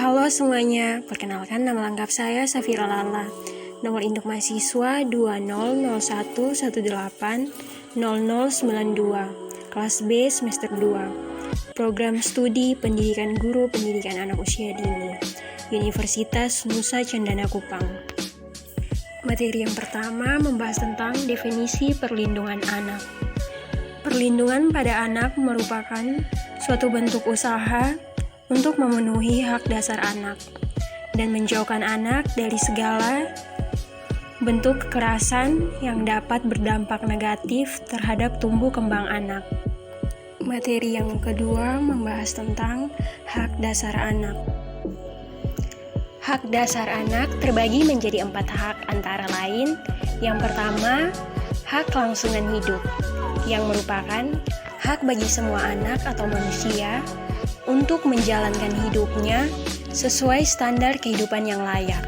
Halo semuanya, perkenalkan nama lengkap saya Safira Lala. Nomor induk mahasiswa 2001180092, kelas B semester 2. Program studi pendidikan guru pendidikan anak usia dini, Universitas Nusa Cendana Kupang. Materi yang pertama membahas tentang definisi perlindungan anak. Perlindungan pada anak merupakan suatu bentuk usaha untuk memenuhi hak dasar anak dan menjauhkan anak dari segala bentuk kekerasan yang dapat berdampak negatif terhadap tumbuh kembang anak. Materi yang kedua membahas tentang hak dasar anak. Hak dasar anak terbagi menjadi 4 hak antara lain. Yang pertama, hak kelangsungan hidup, yang merupakan hak bagi semua anak atau manusia untuk menjalankan hidupnya sesuai standar kehidupan yang layak.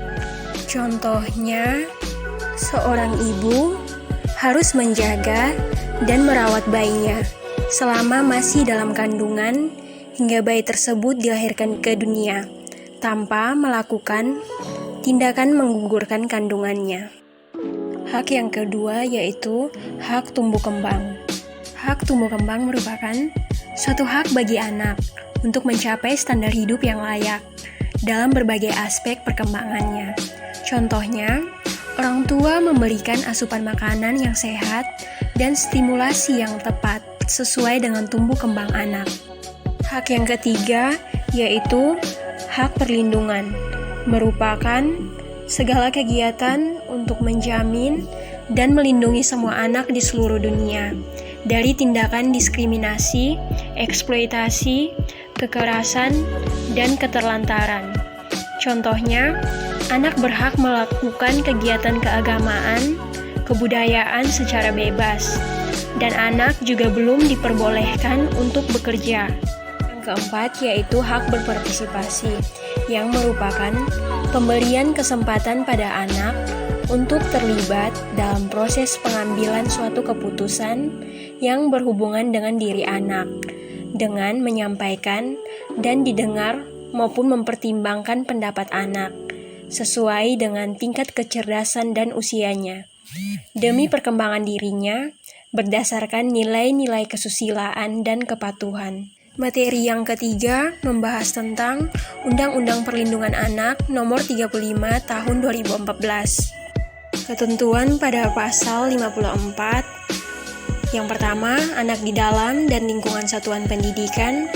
Contohnya, seorang ibu harus menjaga dan merawat bayinya selama masih dalam kandungan hingga bayi tersebut dilahirkan ke dunia tanpa melakukan tindakan menggugurkan kandungannya. Hak yang kedua yaitu hak tumbuh kembang. Hak tumbuh kembang merupakan suatu hak bagi anak untuk mencapai standar hidup yang layak dalam berbagai aspek perkembangannya. Contohnya, orang tua memberikan asupan makanan yang sehat dan stimulasi yang tepat sesuai dengan tumbuh kembang anak. Hak yang ketiga yaitu hak perlindungan, merupakan segala kegiatan untuk menjamin dan melindungi semua anak di seluruh dunia dari tindakan diskriminasi, eksploitasi, kekerasan, dan keterlantaran. Contohnya, anak berhak melakukan kegiatan keagamaan, kebudayaan secara bebas, dan anak juga belum diperbolehkan untuk bekerja. Yang keempat yaitu hak berpartisipasi, yang merupakan pemberian kesempatan pada anak untuk terlibat dalam proses pengambilan suatu keputusan yang berhubungan dengan diri anak, dengan menyampaikan dan didengar maupun mempertimbangkan pendapat anak sesuai dengan tingkat kecerdasan dan usianya, demi perkembangan dirinya berdasarkan nilai-nilai kesusilaan dan kepatuhan. Materi yang ketiga membahas tentang Undang-Undang Perlindungan Anak Nomor 35 Tahun 2014. Ketentuan pada pasal 54. Yang pertama, anak di dalam dan lingkungan satuan pendidikan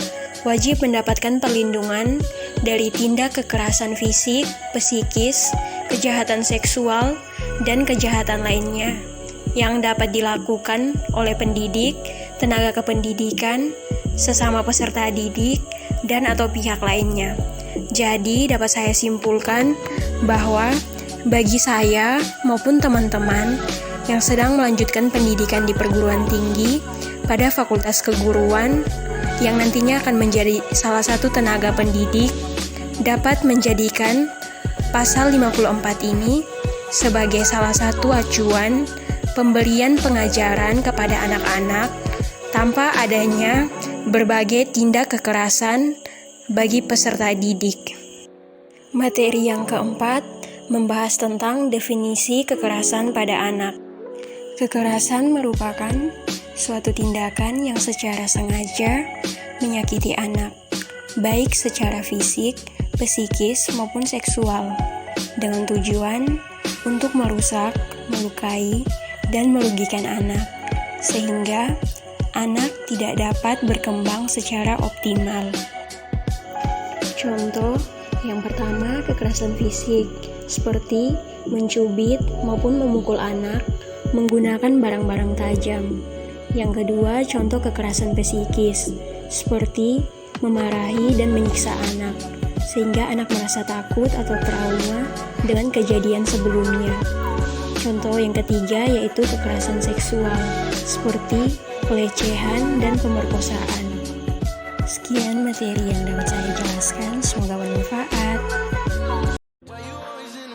wajib mendapatkan perlindungan dari tindak kekerasan fisik, psikis, kejahatan seksual, dan kejahatan lainnya yang dapat dilakukan oleh pendidik, tenaga kependidikan, sesama peserta didik, dan atau pihak lainnya. Jadi, dapat saya simpulkan bahwa bagi saya maupun teman-teman yang sedang melanjutkan pendidikan di perguruan tinggi pada Fakultas Keguruan yang nantinya akan menjadi salah satu tenaga pendidik dapat menjadikan pasal 54 ini sebagai salah satu acuan pemberian pengajaran kepada anak-anak tanpa adanya berbagai tindak kekerasan bagi peserta didik. Materi yang keempat membahas tentang definisi kekerasan pada anak. Kekerasan merupakan suatu tindakan yang secara sengaja menyakiti anak, baik secara fisik, psikis, maupun seksual, dengan tujuan untuk merusak, melukai, dan merugikan anak, sehingga anak tidak dapat berkembang secara optimal. Contoh yang pertama, kekerasan fisik, seperti mencubit maupun memukul anak menggunakan barang-barang tajam. Yang kedua, contoh kekerasan psikis, seperti memarahi dan menyiksa anak, sehingga anak merasa takut atau trauma dengan kejadian sebelumnya. Contoh yang ketiga yaitu kekerasan seksual, seperti pelecehan dan pemerkosaan. Sekian materi yang dapat saya jelaskan, semoga bermanfaat.